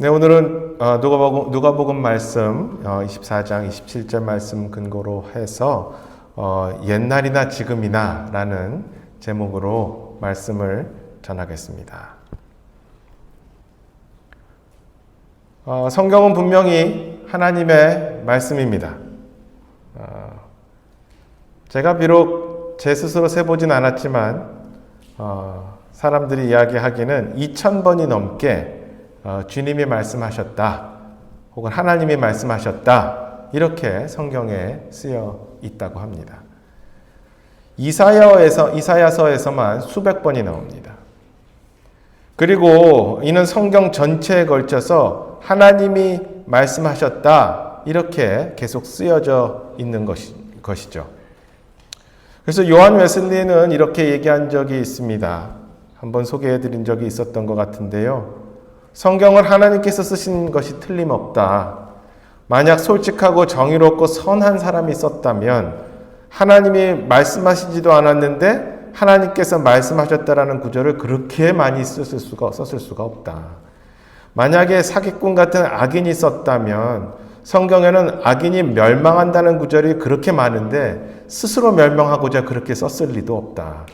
네, 오늘은 누가복음 말씀 24장 27절 말씀 근거로 해서 옛날이나 지금이나 라는 제목으로 말씀을 전하겠습니다. 성경은 분명히 하나님의 말씀입니다. 제가 비록 제 스스로 세보진 않았지만 사람들이 이야기하기는 2000번이 넘게 주님이 말씀하셨다 혹은 하나님이 말씀하셨다 이렇게 성경에 쓰여 있다고 합니다. 이사야서에서만 수백 번이 나옵니다. 그리고 이는 성경 전체에 걸쳐서 하나님이 말씀하셨다 이렇게 계속 쓰여져 있는 것이죠. 그래서 요한 웨슬리는 이렇게 얘기한 적이 있습니다. 한번 소개해드린 적이 있었던 것 같은데요. 성경을 하나님께서 쓰신 것이 틀림없다. 만약 솔직하고 정의롭고 선한 사람이 썼다면 하나님이 말씀하시지도 않았는데 하나님께서 말씀하셨다라는 구절을 그렇게 많이 썼을 수가 없다. 만약에 사기꾼 같은 악인이 썼다면 성경에는 악인이 멸망한다는 구절이 그렇게 많은데 스스로 멸망하고자 그렇게 썼을 리도 없다.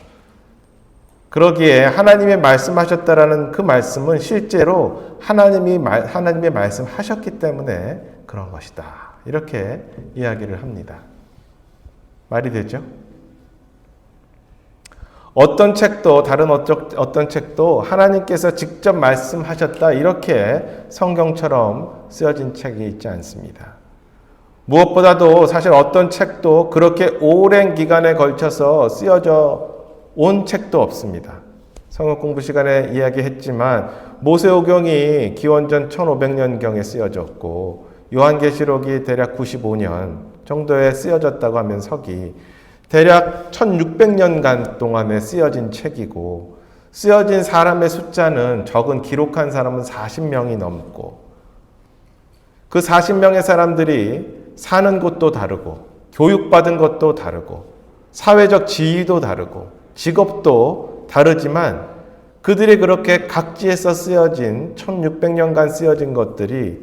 그러기에 하나님이 말씀하셨다라는 그 말씀은 실제로 하나님이 말씀하셨기 때문에 그런 것이다. 이렇게 이야기를 합니다. 말이 되죠? 다른 어떤 책도 하나님께서 직접 말씀하셨다 이렇게 성경처럼 쓰여진 책이 있지 않습니다. 무엇보다도 사실 어떤 책도 그렇게 오랜 기간에 걸쳐서 쓰여져 온 책도 없습니다. 성경 공부 시간에 이야기했지만 모세오경이 기원전 1500년경에 쓰여졌고 요한계시록이 대략 95년 정도에 쓰여졌다고 하면 서기 대략 1600년간 동안에 쓰여진 책이고 쓰여진 사람의 숫자는 적은 기록한 사람은 40명이 넘고 그 40명의 사람들이 사는 곳도 다르고 교육받은 것도 다르고 사회적 지위도 다르고 직업도 다르지만 그들이 그렇게 각지에서 쓰여진 1600년간 쓰여진 것들이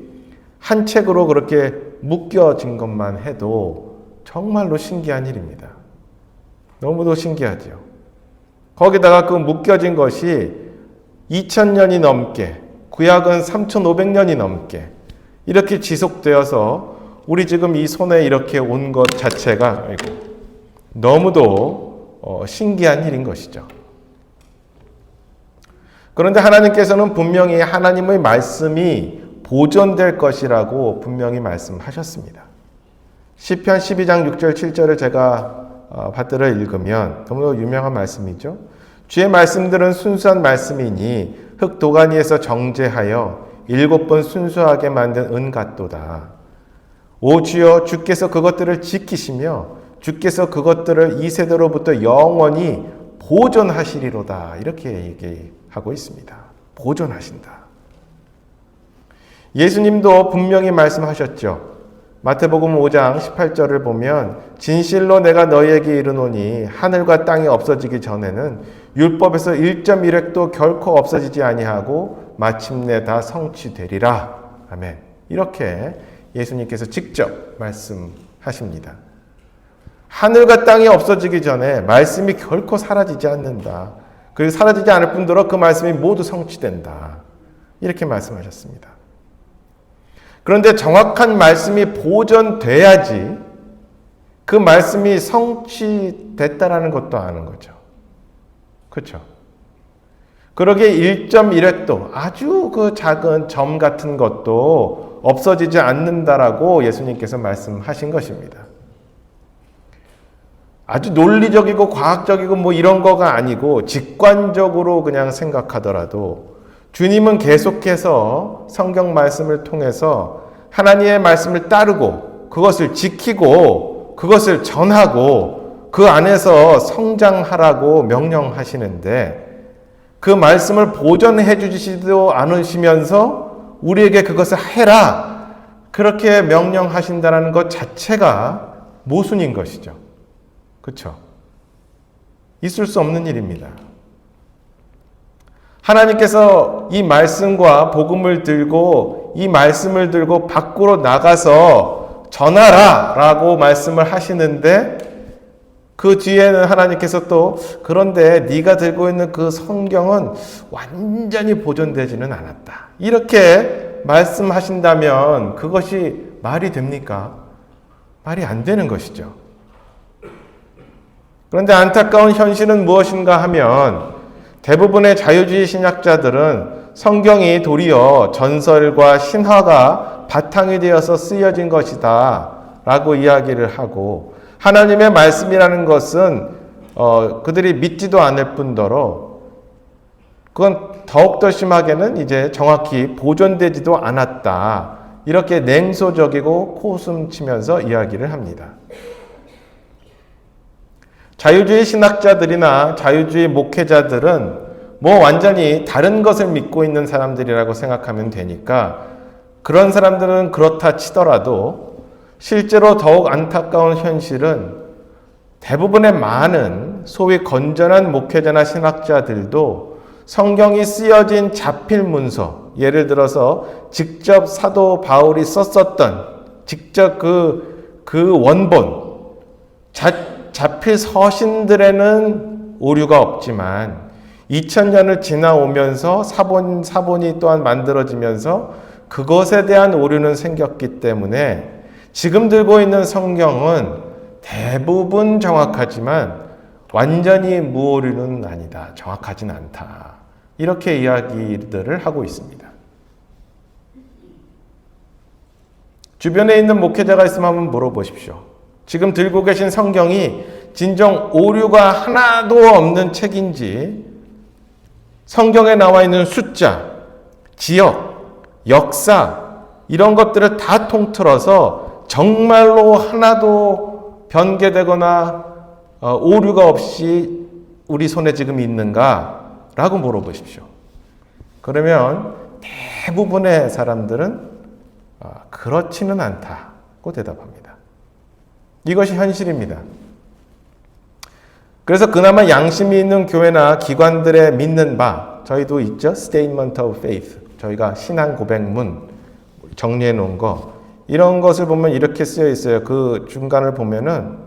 한 책으로 그렇게 묶여진 것만 해도 정말로 신기한 일입니다. 너무도 신기하죠. 거기다가 그 묶여진 것이 2000년이 넘게 구약은 3500년이 넘게 이렇게 지속되어서 우리 지금 이 손에 이렇게 온 것 자체가 너무도 신기한 일인 것이죠. 그런데 하나님께서는 분명히 하나님의 말씀이 보존될 것이라고 분명히 말씀하셨습니다. 시편 12장 6절 7절을 제가 받들어 읽으면 너무나 유명한 말씀이죠. 주의 말씀들은 순수한 말씀이니 흙 도가니에서 정제하여 7번 순수하게 만든 은 같도다. 오 주여 주께서 그것들을 지키시며 주께서 그것들을 이 세대로부터 영원히 보존하시리로다. 이렇게 얘기하고 있습니다. 보존하신다. 예수님도 분명히 말씀하셨죠. 마태복음 5장 18절을 보면 진실로 내가 너희에게 이르노니 하늘과 땅이 없어지기 전에는 율법에서 1.1획도 결코 없어지지 아니하고 마침내 다 성취되리라. 아멘. 이렇게 예수님께서 직접 말씀하십니다. 하늘과 땅이 없어지기 전에 말씀이 결코 사라지지 않는다. 그리고 사라지지 않을 뿐더러 그 말씀이 모두 성취된다. 이렇게 말씀하셨습니다. 그런데 정확한 말씀이 보존돼야지 그 말씀이 성취됐다라는 것도 아는 거죠. 그렇죠? 그러기에 1.1획도 아주 그 작은 점 같은 것도 없어지지 않는다라고 예수님께서 말씀하신 것입니다. 아주 논리적이고 과학적이고 이런 거가 아니고 직관적으로 그냥 생각하더라도 주님은 계속해서 성경 말씀을 통해서 하나님의 말씀을 따르고 그것을 지키고 그것을 전하고 그 안에서 성장하라고 명령하시는데 그 말씀을 보존해 주시지도 않으시면서 우리에게 그것을 해라 그렇게 명령하신다는 것 자체가 모순인 것이죠. 그렇죠? 있을 수 없는 일입니다. 하나님께서 이 말씀과 복음을 들고 이 말씀을 들고 밖으로 나가서 전하라 라고 말씀을 하시는데 그 뒤에는 하나님께서 또 그런데 네가 들고 있는 그 성경은 완전히 보존되지는 않았다. 이렇게 말씀하신다면 그것이 말이 됩니까? 말이 안 되는 것이죠. 그런데 안타까운 현실은 무엇인가 하면 대부분의 자유주의 신학자들은 성경이 도리어 전설과 신화가 바탕이 되어서 쓰여진 것이다 라고 이야기를 하고 하나님의 말씀이라는 것은 그들이 믿지도 않을 뿐더러 그건 더욱더 심하게는 이제 정확히 보존되지도 않았다. 이렇게 냉소적이고 코웃음 치면서 이야기를 합니다. 자유주의 신학자들이나 자유주의 목회자들은 뭐 완전히 다른 것을 믿고 있는 사람들이라고 생각하면 되니까 그런 사람들은 그렇다 치더라도 실제로 더욱 안타까운 현실은 대부분의 많은 소위 건전한 목회자나 신학자들도 성경이 쓰여진 자필 문서, 예를 들어서 직접 사도 바울이 썼었던 직접 그 원본, 자필 서신들에는 오류가 없지만 2000년을 지나오면서 사본이 또한 만들어지면서 그것에 대한 오류는 생겼기 때문에 지금 들고 있는 성경은 대부분 정확하지만 완전히 무오류는 아니다. 정확하진 않다. 이렇게 이야기들을 하고 있습니다. 주변에 있는 목회자가 있으면 한번 물어보십시오. 지금 들고 계신 성경이 진정 오류가 하나도 없는 책인지 성경에 나와 있는 숫자, 지역, 역사 이런 것들을 다 통틀어서 정말로 하나도 변개되거나 오류가 없이 우리 손에 지금 있는가? 라고 물어보십시오. 그러면 대부분의 사람들은 그렇지는 않다고 대답합니다. 이것이 현실입니다. 그래서 그나마 양심이 있는 교회나 기관들의 믿는 바, 저희도 있죠? Statement of Faith. 저희가 신앙 고백문 정리해 놓은 거. 이런 것을 보면 이렇게 쓰여 있어요. 그 중간을 보면은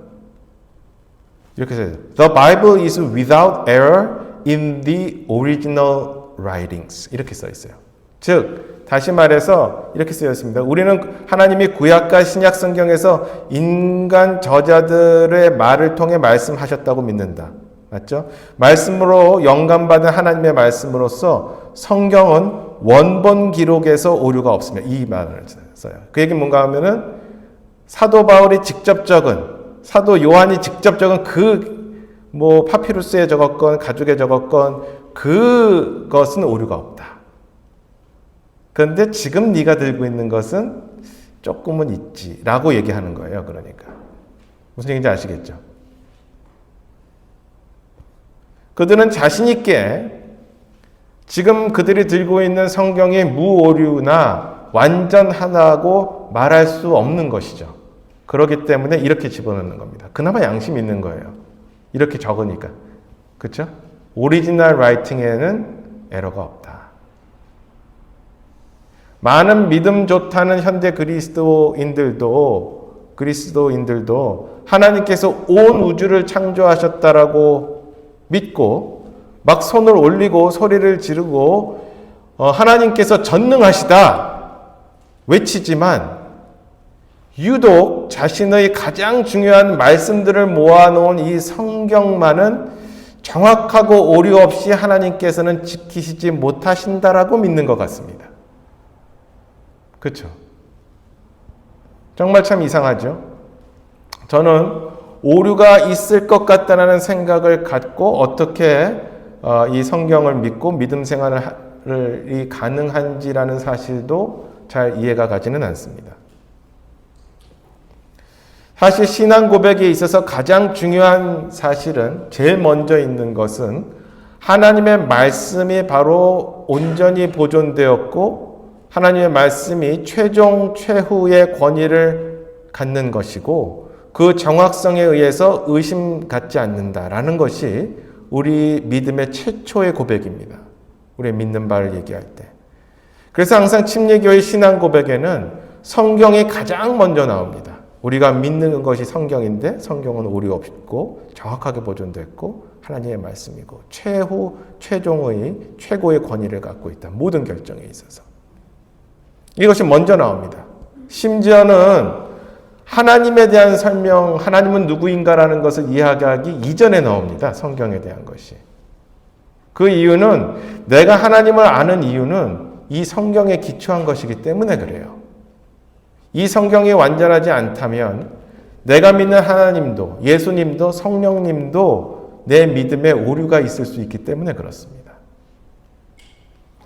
이렇게 써요. The Bible is without error in the original writings. 이렇게 써 있어요. 즉, 다시 말해서 이렇게 쓰여 있습니다. 우리는 하나님이 구약과 신약 성경에서 인간 저자들의 말을 통해 말씀하셨다고 믿는다. 맞죠? 말씀으로 영감받은 하나님의 말씀으로서 성경은 원본 기록에서 오류가 없으며 이 말을 써요. 그 얘기는 뭔가 하면은 사도 바울이 직접 적은 사도 요한이 직접 적은 파피루스에 적었건 가죽에 적었건 그것은 오류가 없다. 그런데 지금 네가 들고 있는 것은 조금은 있지라고 얘기하는 거예요. 그러니까 무슨 얘기인지 아시겠죠? 그들은 자신 있게 지금 그들이 들고 있는 성경이 무오류나 완전하다고 말할 수 없는 것이죠. 그렇기 때문에 이렇게 집어넣는 겁니다. 그나마 양심 있는 거예요. 이렇게 적으니까. 그렇죠? 오리지널 라이팅에는 에러가 없다. 많은 믿음 좋다는 현대 그리스도인들도 하나님께서 온 우주를 창조하셨다라고 믿고 막 손을 올리고 소리를 지르고 하나님께서 전능하시다 외치지만 유독 자신의 가장 중요한 말씀들을 모아놓은 이 성경만은 정확하고 오류 없이 하나님께서는 지키시지 못하신다라고 믿는 것 같습니다. 그렇죠? 정말 참 이상하죠? 저는 오류가 있을 것 같다는 생각을 갖고 어떻게 이 성경을 믿고 믿음 생활이 가능한지라는 사실도 잘 이해가 가지는 않습니다. 사실 신앙 고백에 있어서 가장 중요한 사실은 제일 먼저 있는 것은 하나님의 말씀이 바로 온전히 보존되었고 하나님의 말씀이 최종 최후의 권위를 갖는 것이고 그 정확성에 의해서 의심 갖지 않는다라는 것이 우리 믿음의 최초의 고백입니다. 우리의 믿는 바를 얘기할 때. 그래서 항상 침례교회 신앙 고백에는 성경이 가장 먼저 나옵니다. 우리가 믿는 것이 성경인데 성경은 오류 없고 정확하게 보존됐고 하나님의 말씀이고 최종의 최고의 권위를 갖고 있다. 모든 결정에 있어서. 이것이 먼저 나옵니다. 심지어는 하나님에 대한 설명, 하나님은 누구인가라는 것을 이야기하기 이전에 나옵니다. 성경에 대한 것이. 그 이유는 내가 하나님을 아는 이유는 이 성경에 기초한 것이기 때문에 그래요. 이 성경이 완전하지 않다면 내가 믿는 하나님도 예수님도 성령님도 내 믿음에 오류가 있을 수 있기 때문에 그렇습니다.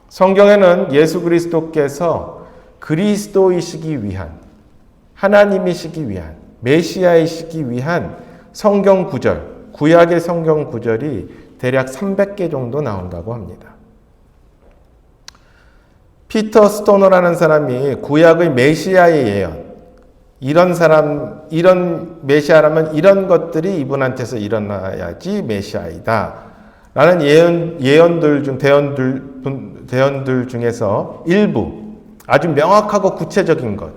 성경에는 예수 그리스도께서 그리스도이시기 위한 하나님이시기 위한 메시아이시기 위한 성경 구절, 구약의 성경 구절이 대략 300개 정도 나온다고 합니다. 피터 스토너라는 사람이 구약의 메시아의 예언, 이런 메시아라면 이런 것들이 이분한테서 일어나야지 메시아이다 라는 대언들 중에서 일부 아주 명확하고 구체적인 것,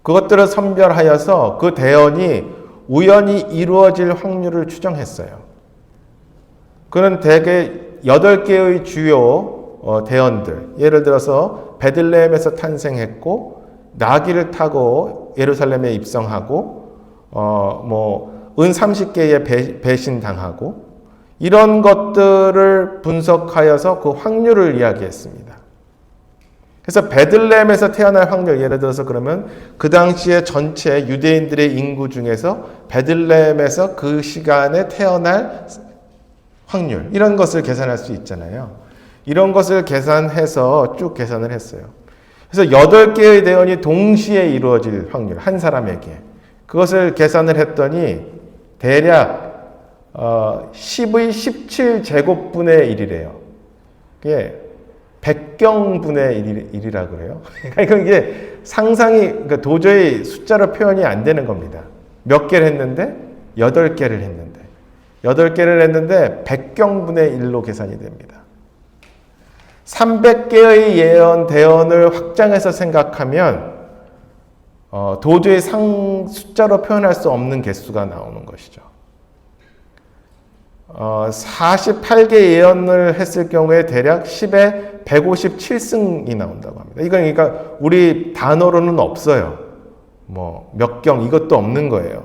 그것들을 선별하여서 그 대언이 우연히 이루어질 확률을 추정했어요. 그는 대개 8개의 주요 대언들, 예를 들어서 베들레헴에서 탄생했고 나귀를 타고 예루살렘에 입성하고 은 30개의 배신당하고 이런 것들을 분석하여서 그 확률을 이야기했습니다. 그래서 베들레헴에서 태어날 확률, 예를 들어서 그러면 그 당시에 전체 유대인들의 인구 중에서 베들레헴에서 그 시간에 태어날 확률, 이런 것을 계산할 수 있잖아요. 이런 것을 계산해서 쭉 계산을 했어요. 그래서 8개의 대언이 동시에 이루어질 확률, 한 사람에게. 그것을 계산을 했더니 대략 10의 17제곱분의 1이래요. 그게 100경분의 1이라고 그래요. 그러니까 이게 그러니까 도저히 숫자로 표현이 안 되는 겁니다. 몇 개를 했는데? 8개를 했는데. 8개를 했는데 100경분의 1로 계산이 됩니다. 300개의 예언, 대언을 확장해서 생각하면 도저히 숫자로 표현할 수 없는 개수가 나오는 것이죠. 48개 예언을 했을 경우에 대략 10에 157승이 나온다고 합니다. 이건 그러니까 우리 단어로는 없어요. 몇 경 이것도 없는 거예요.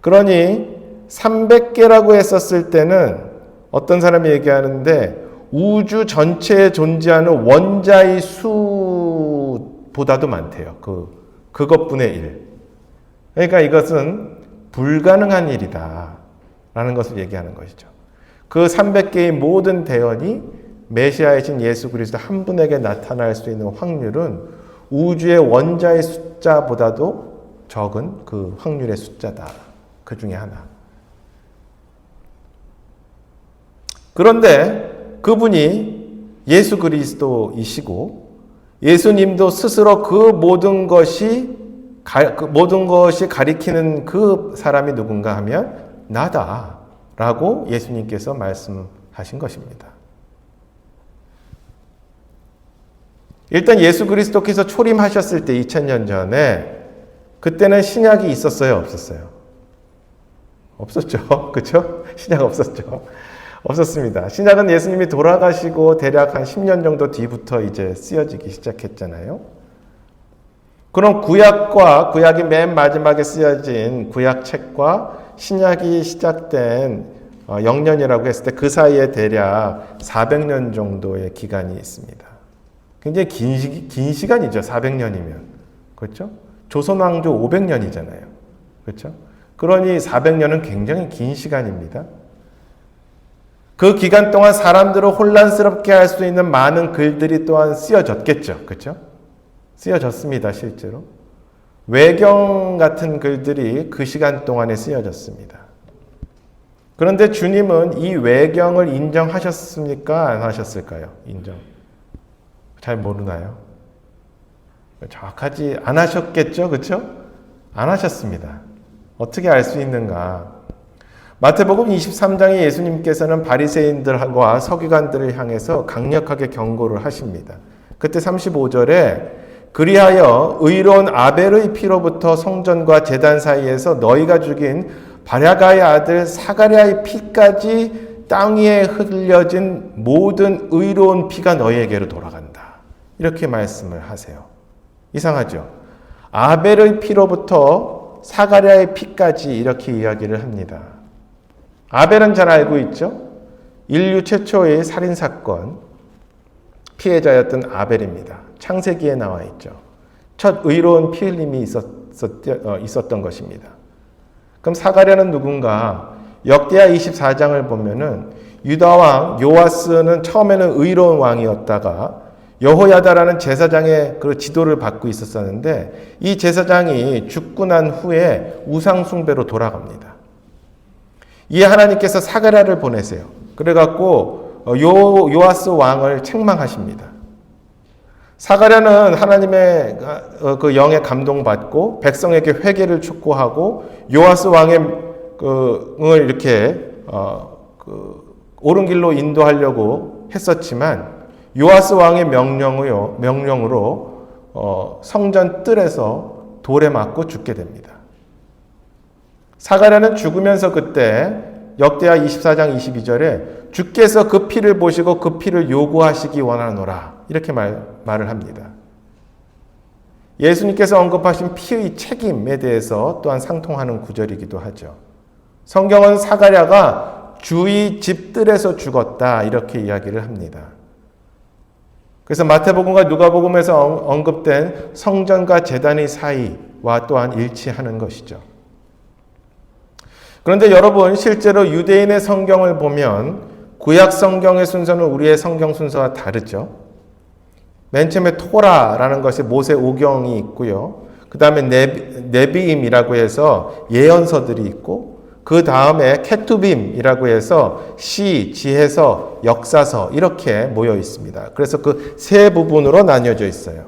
그러니 300개라고 했었을 때는 어떤 사람이 얘기하는데 우주 전체에 존재하는 원자의 수보다도 많대요. 그것분의 1. 그러니까 이것은 불가능한 일이다 라는 것을 얘기하는 것이죠. 그 300개의 모든 대언이 메시아이신 예수 그리스도 한 분에게 나타날 수 있는 확률은 우주의 원자의 숫자보다도 적은 그 확률의 숫자다. 그 중에 하나. 그런데 그분이 예수 그리스도이시고 예수님도 스스로 그 모든 것이 가리키는 그 사람이 누군가 하면 나다라고 예수님께서 말씀하신 것입니다. 일단 예수 그리스도께서 초림하셨을 때 2000년 전에 그때는 신약이 있었어요? 없었어요? 없었죠. 그렇죠? 신약 없었죠. 없었습니다. 신약은 예수님이 돌아가시고 대략 한 10년 정도 뒤부터 이제 쓰여지기 시작했잖아요. 그럼 구약이 맨 마지막에 쓰여진 구약책과 신약이 시작된 영년이라고 했을 때 그 사이에 대략 400년 정도의 기간이 있습니다. 굉장히 긴 시간이죠. 400년이면. 그렇죠? 조선왕조 500년이잖아요. 그렇죠? 그러니 400년은 굉장히 긴 시간입니다. 그 기간 동안 사람들을 혼란스럽게 할 수 있는 많은 글들이 또한 쓰여졌겠죠. 그렇죠? 쓰여졌습니다. 실제로. 외경 같은 글들이 그 시간 동안에 쓰여졌습니다. 그런데 주님은 이 외경을 인정하셨습니까? 안 하셨을까요? 잘 모르나요? 정확하지 안 하셨겠죠? 그렇죠? 안 하셨습니다. 어떻게 알 수 있는가? 마태복음 23장에 예수님께서는 바리새인들과 서기관들을 향해서 강력하게 경고를 하십니다. 그때 35절에 그리하여 의로운 아벨의 피로부터 성전과 제단 사이에서 너희가 죽인 바랴가의 아들 사가랴의 피까지 땅 위에 흘려진 모든 의로운 피가 너희에게로 돌아간다. 이렇게 말씀을 하세요. 이상하죠? 아벨의 피로부터 사가랴의 피까지 이렇게 이야기를 합니다. 아벨은 잘 알고 있죠? 인류 최초의 살인사건 피해자였던 아벨입니다. 창세기에 나와 있죠. 첫 의로운 피 흘림이 있었던 것입니다. 그럼 사가랴는 누군가? 역대하 24장을 보면은 유다왕 요아스는 처음에는 의로운 왕이었다가 여호야다라는 제사장의 그 지도를 받고 있었는데 이 제사장이 죽고 난 후에 우상 숭배로 돌아갑니다. 이에 하나님께서 사가랴를 보내세요. 그래갖고 요아스 왕을 책망하십니다. 사가랴는 하나님의 그 영에 감동받고 백성에게 회개를 촉구하고 요아스 왕의 을 이렇게 옳은 길로 인도하려고 했었지만 요아스 왕의 명령으로 성전 뜰에서 돌에 맞고 죽게 됩니다. 사가랴는 죽으면서 그때 역대하 24장 22절에 주께서 그 피를 보시고 그 피를 요구하시기 원하노라 이렇게 말을 합니다. 예수님께서 언급하신 피의 책임에 대해서 또한 상통하는 구절이기도 하죠. 성경은 사가랴가 주의 집들에서 죽었다 이렇게 이야기를 합니다. 그래서 마태복음과 누가복음에서 언급된 성전과 제단의 사이와 또한 일치하는 것이죠. 그런데 여러분 실제로 유대인의 성경을 보면 구약 성경의 순서는 우리의 성경 순서와 다르죠. 맨 처음에 토라라는 것이 모세 오경이 있고요. 그 다음에 네비임이라고 해서 예언서들이 있고 그 다음에 케투빔이라고 해서 시, 지혜서, 역사서 이렇게 모여 있습니다. 그래서 그 세 부분으로 나뉘어져 있어요.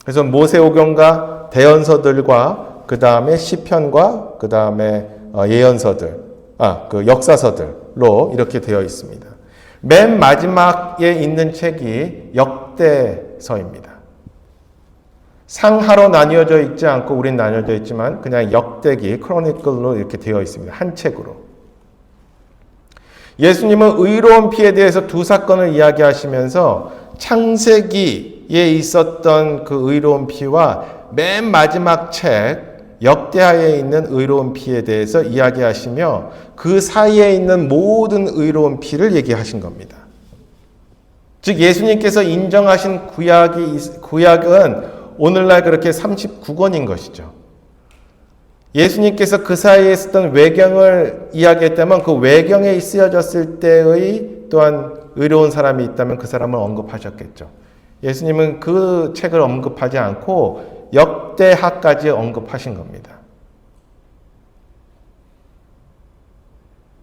그래서 모세오경과 대언서들과 그 다음에 시편과 그 다음에 예언서들, 그 역사서들로 이렇게 되어 있습니다. 맨 마지막에 있는 책이 역대서입니다. 상하로 나뉘어져 있지 않고 우린 나뉘어져 있지만 그냥 역대기, 크로니클로 이렇게 되어 있습니다. 한 책으로. 예수님은 의로운 피에 대해서 두 사건을 이야기하시면서 창세기에 있었던 그 의로운 피와 맨 마지막 책 역대하에 있는 의로운 피에 대해서 이야기하시며 그 사이에 있는 모든 의로운 피를 얘기하신 겁니다. 즉 예수님께서 인정하신 구약은 오늘날 그렇게 39권인 것이죠. 예수님께서 그 사이에 있었던 외경을 이야기했다면 그 외경에 쓰여졌을 때의 또한 의로운 사람이 있다면 그 사람을 언급하셨겠죠. 예수님은 그 책을 언급하지 않고 역대하까지 언급하신 겁니다.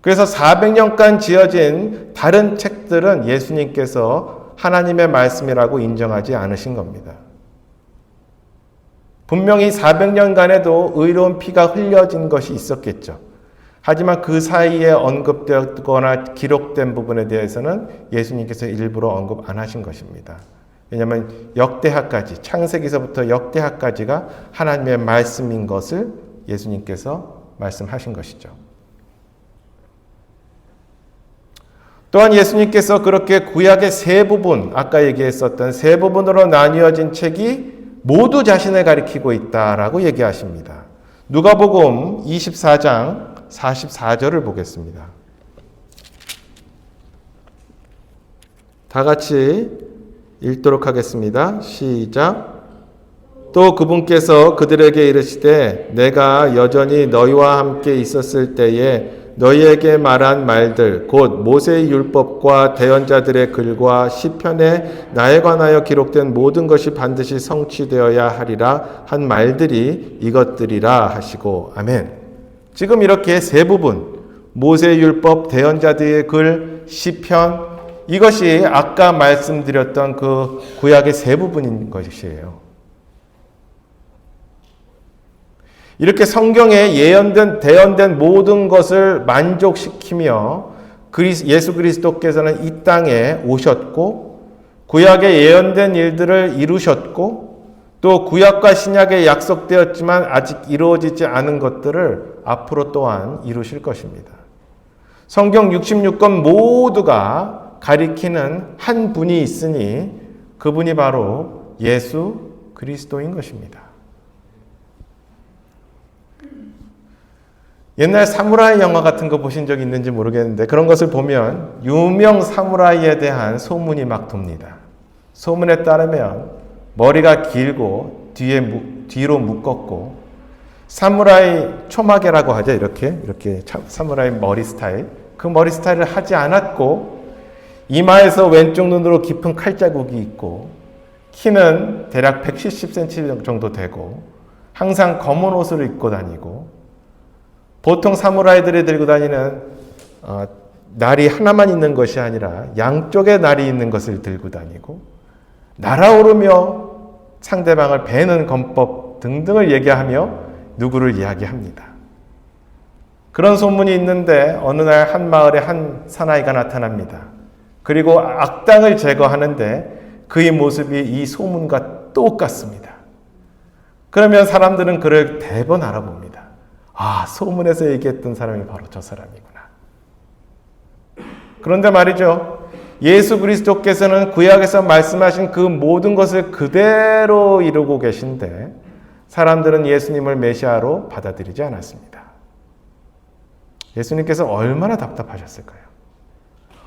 그래서 400년간 지어진 다른 책들은 예수님께서 하나님의 말씀이라고 인정하지 않으신 겁니다. 분명히 400년간에도 의로운 피가 흘려진 것이 있었겠죠. 하지만 그 사이에 언급되었거나 기록된 부분에 대해서는 예수님께서 일부러 언급 안 하신 것입니다. 왜냐하면 역대하까지, 창세기서부터 역대하까지가 하나님의 말씀인 것을 예수님께서 말씀하신 것이죠. 또한 예수님께서 그렇게 구약의 세 부분, 아까 얘기했었던 세 부분으로 나뉘어진 책이 모두 자신을 가리키고 있다라고 얘기하십니다. 누가복음 24장 44절을 보겠습니다. 다 같이 읽도록 하겠습니다. 시작. 또 그분께서 그들에게 이르시되 내가 여전히 너희와 함께 있었을 때에 너희에게 말한 말들 곧 모세의 율법과 대언자들의 글과 시편에 나에 관하여 기록된 모든 것이 반드시 성취되어야 하리라 한 말들이 이것들이라 하시고 아멘. 지금 이렇게 세 부분 모세의 율법, 대언자들의 글, 시편 이것이 아까 말씀드렸던 그 구약의 세 부분인 것이에요. 이렇게 성경에 대언된 모든 것을 만족시키며 예수 그리스도께서는 이 땅에 오셨고 구약에 예언된 일들을 이루셨고 또 구약과 신약에 약속되었지만 아직 이루어지지 않은 것들을 앞으로 또한 이루실 것입니다. 성경 66권 모두가 가리키는 한 분이 있으니 그분이 바로 예수 그리스도인 것입니다. 옛날 사무라이 영화 같은 거 보신 적 있는지 모르겠는데 그런 것을 보면 유명 사무라이에 대한 소문이 막 돕니다. 소문에 따르면 머리가 길고 뒤로 묶었고 사무라이 초마개라고 하죠. 이렇게 사무라이 머리 스타일. 그 머리 스타일을 하지 않았고 이마에서 왼쪽 눈으로 깊은 칼자국이 있고 키는 대략 170cm 정도 되고 항상 검은 옷을 입고 다니고 보통 사무라이들이 들고 다니는 날이 하나만 있는 것이 아니라 양쪽에 날이 있는 것을 들고 다니고 날아오르며 상대방을 베는 권법 등등을 얘기하며 누구를 이야기합니다. 그런 소문이 있는데 어느 날 한 마을에 한 사나이가 나타납니다. 그리고 악당을 제거하는데 그의 모습이 이 소문과 똑같습니다. 그러면 사람들은 그를 대번 알아봅니다. 아, 소문에서 얘기했던 사람이 바로 저 사람이구나. 그런데 말이죠. 예수 그리스도께서는 구약에서 말씀하신 그 모든 것을 그대로 이루고 계신데 사람들은 예수님을 메시아로 받아들이지 않았습니다. 예수님께서 얼마나 답답하셨을까요?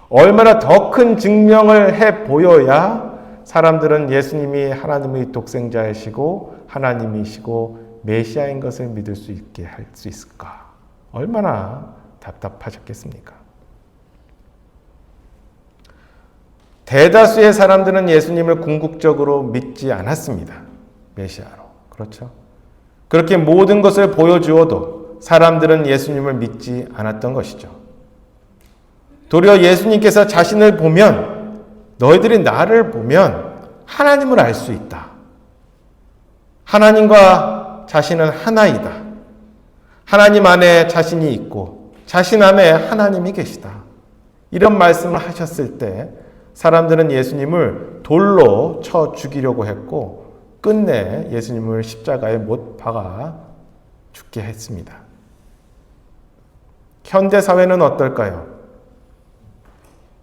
얼마나 더 큰 증명을 해 보여야 사람들은 예수님이 하나님의 독생자이시고 하나님이시고 메시아인 것을 믿을 수 있게 할 수 있을까? 얼마나 답답하셨겠습니까? 대다수의 사람들은 예수님을 궁극적으로 믿지 않았습니다. 메시아로. 그렇죠? 그렇게 모든 것을 보여주어도 사람들은 예수님을 믿지 않았던 것이죠. 도리어 예수님께서 자신을 보면 너희들이 나를 보면 하나님을 알 수 있다. 하나님과 자신은 하나이다. 하나님 안에 자신이 있고 자신 안에 하나님이 계시다. 이런 말씀을 하셨을 때 사람들은 예수님을 돌로 쳐 죽이려고 했고 끝내 예수님을 십자가에 못 박아 죽게 했습니다. 현대 사회는 어떨까요?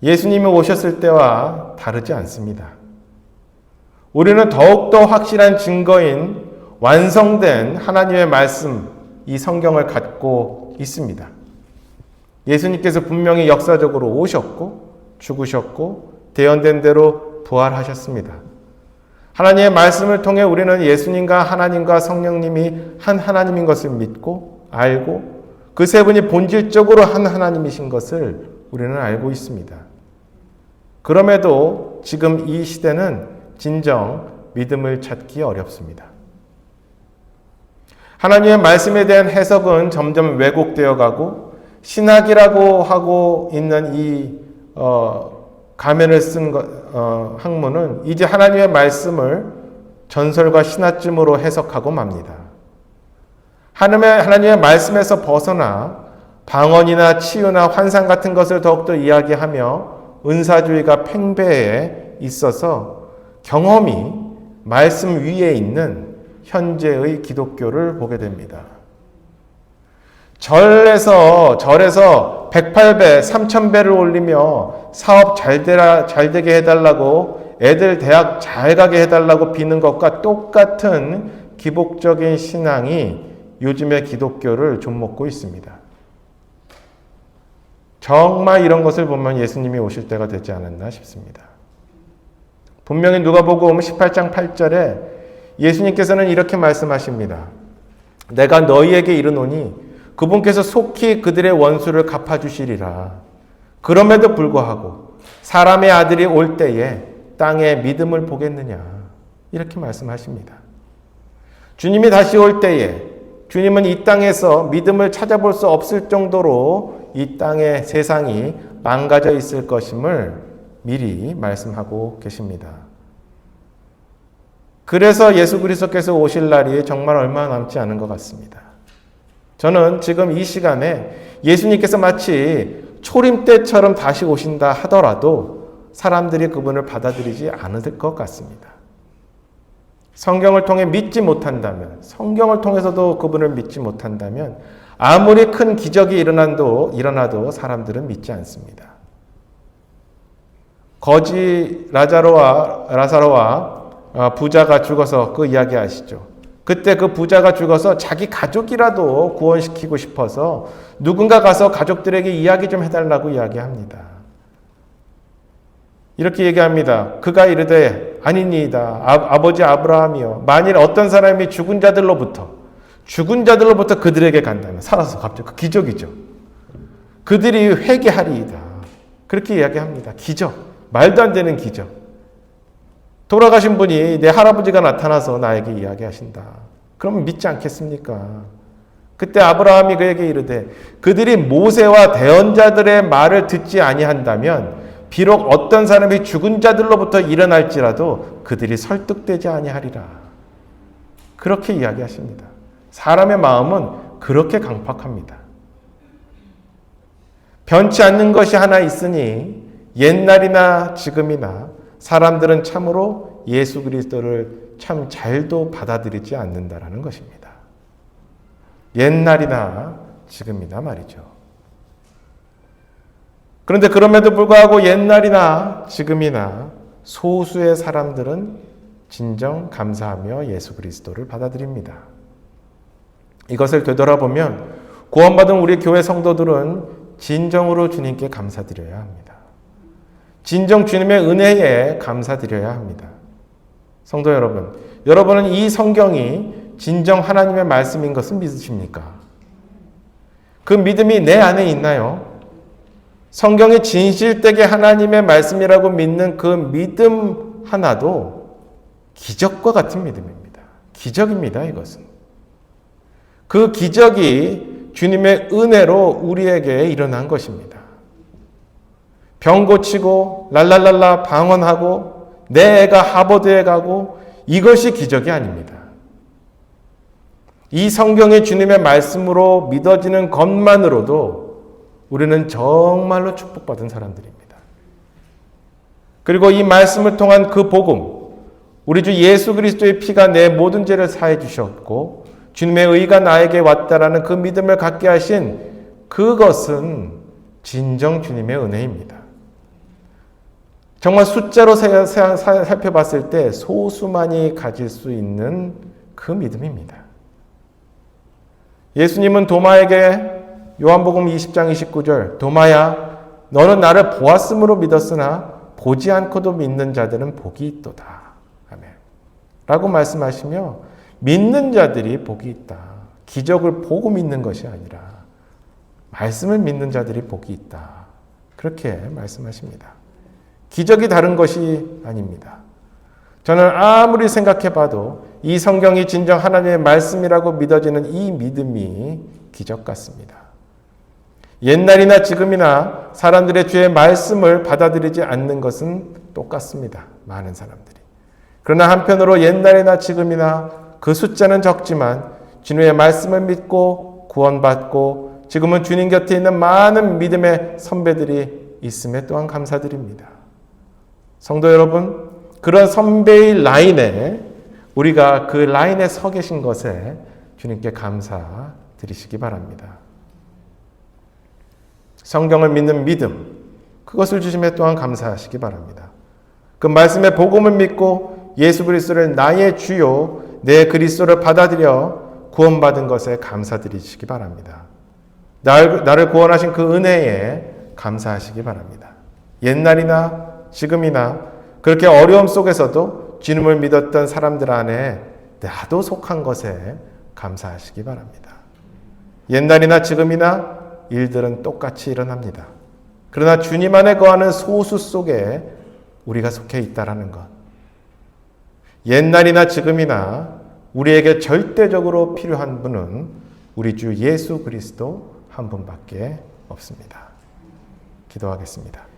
예수님이 오셨을 때와 다르지 않습니다. 우리는 더욱더 확실한 증거인 완성된 하나님의 말씀, 이 성경을 갖고 있습니다. 예수님께서 분명히 역사적으로 오셨고 죽으셨고 대언된 대로 부활하셨습니다. 하나님의 말씀을 통해 우리는 예수님과 하나님과 성령님이 한 하나님인 것을 믿고 알고 그 세 분이 본질적으로 한 하나님이신 것을 우리는 알고 있습니다. 그럼에도 지금 이 시대는 진정 믿음을 찾기 어렵습니다. 하나님의 말씀에 대한 해석은 점점 왜곡되어 가고 신학이라고 하고 있는 이 가면을 쓴 학문은 이제 하나님의 말씀을 전설과 신화쯤으로 해석하고 맙니다. 하나님의 말씀에서 벗어나 방언이나 치유나 환상 같은 것을 더욱더 이야기하며 은사주의가 팽배해 있어서 경험이 말씀 위에 있는 현재의 기독교를 보게 됩니다. 절에서 108배, 3000배를 올리며 사업 잘 되게 해달라고 애들 대학 잘 가게 해달라고 비는 것과 똑같은 기복적인 신앙이 요즘의 기독교를 좀먹고 있습니다. 정말 이런 것을 보면 예수님이 오실 때가 되지 않았나 싶습니다. 분명히 누가복음 18장 8절에 예수님께서는 이렇게 말씀하십니다. 내가 너희에게 이르노니 그분께서 속히 그들의 원수를 갚아주시리라. 그럼에도 불구하고 사람의 아들이 올 때에 땅에 믿음을 보겠느냐. 이렇게 말씀하십니다. 주님이 다시 올 때에 주님은 이 땅에서 믿음을 찾아볼 수 없을 정도로 이 땅의 세상이 망가져 있을 것임을 미리 말씀하고 계십니다. 그래서 예수 그리스도께서 오실 날이 정말 얼마 남지 않은 것 같습니다. 저는 지금 이 시간에 예수님께서 마치 초림 때처럼 다시 오신다 하더라도 사람들이 그분을 받아들이지 않을 것 같습니다. 성경을 통해 믿지 못한다면, 성경을 통해서도 그분을 믿지 못한다면 아무리 큰 기적이 일어나도 사람들은 믿지 않습니다. 거지 라사로와 부자가 죽어서 그 이야기 아시죠? 그때 그 부자가 죽어서 자기 가족이라도 구원시키고 싶어서 누군가 가서 가족들에게 이야기 좀 해달라고 이야기합니다. 이렇게 얘기합니다. 그가 이르되 아니니이다. 아버지 아브라함이여, 만일 어떤 사람이 죽은 자들로부터 그들에게 간다면, 살아서 갑자기 그 기적이죠. 그들이 회개하리이다. 그렇게 이야기합니다. 기적. 말도 안 되는 기적. 돌아가신 분이 내 할아버지가 나타나서 나에게 이야기하신다. 그러면 믿지 않겠습니까? 그때 아브라함이 그에게 이르되 그들이 모세와 대언자들의 말을 듣지 아니한다면 비록 어떤 사람이 죽은 자들로부터 일어날지라도 그들이 설득되지 아니하리라. 그렇게 이야기하십니다. 사람의 마음은 그렇게 강팍합니다. 변치 않는 것이 하나 있으니 옛날이나 지금이나 사람들은 참으로 예수 그리스도를 참 잘도 받아들이지 않는다라는 것입니다. 옛날이나 지금이나 말이죠. 그런데 그럼에도 불구하고 옛날이나 지금이나 소수의 사람들은 진정 감사하며 예수 그리스도를 받아들입니다. 이것을 되돌아보면 구원받은 우리 교회 성도들은 진정으로 주님께 감사드려야 합니다. 진정 주님의 은혜에 감사드려야 합니다. 성도 여러분, 여러분은 이 성경이 진정 하나님의 말씀인 것을 믿으십니까? 그 믿음이 내 안에 있나요? 성경이 진실되게 하나님의 말씀이라고 믿는 그 믿음 하나도 기적과 같은 믿음입니다. 기적입니다, 이것은. 그 기적이 주님의 은혜로 우리에게 일어난 것입니다. 병 고치고 랄랄랄라 방언하고 내 애가 하버드에 가고 이것이 기적이 아닙니다. 이 성경의 주님의 말씀으로 믿어지는 것만으로도 우리는 정말로 축복받은 사람들입니다. 그리고 이 말씀을 통한 그 복음, 우리 주 예수 그리스도의 피가 내 모든 죄를 사해 주셨고 주님의 의가 나에게 왔다라는 그 믿음을 갖게 하신 그것은 진정 주님의 은혜입니다. 정말 숫자로 살펴봤을 때 소수만이 가질 수 있는 그 믿음입니다. 예수님은 도마에게 요한복음 20장 29절 도마야 너는 나를 보았으므로 믿었으나 보지 않고도 믿는 자들은 복이 있도다. 아멘. 라고 말씀하시며 믿는 자들이 복이 있다. 기적을 보고 믿는 것이 아니라 말씀을 믿는 자들이 복이 있다. 그렇게 말씀하십니다. 기적이 다른 것이 아닙니다. 저는 아무리 생각해봐도 이 성경이 진정 하나님의 말씀이라고 믿어지는 이 믿음이 기적 같습니다. 옛날이나 지금이나 사람들의 주의 말씀을 받아들이지 않는 것은 똑같습니다. 많은 사람들이. 그러나 한편으로 옛날이나 지금이나 그 숫자는 적지만 주님의 말씀을 믿고 구원받고 지금은 주님 곁에 있는 많은 믿음의 선배들이 있음에 또한 감사드립니다. 성도 여러분, 그런 선배의 라인에 우리가 그 라인에 서 계신 것에 주님께 감사드리시기 바랍니다. 성경을 믿는 믿음, 그것을 주심에 또한 감사하시기 바랍니다. 그 말씀의 복음을 믿고 예수 그리스도를 나의 주요, 내 그리스도를 받아들여 구원받은 것에 감사드리시기 바랍니다. 나를 구원하신 그 은혜에 감사하시기 바랍니다. 옛날이나 지금이나 그렇게 어려움 속에서도 주님을 믿었던 사람들 안에 나도 속한 것에 감사하시기 바랍니다. 옛날이나 지금이나 일들은 똑같이 일어납니다. 그러나 주님 안에 거하는 소수 속에 우리가 속해 있다라는 것. 옛날이나 지금이나 우리에게 절대적으로 필요한 분은 우리 주 예수 그리스도 한 분밖에 없습니다. 기도하겠습니다.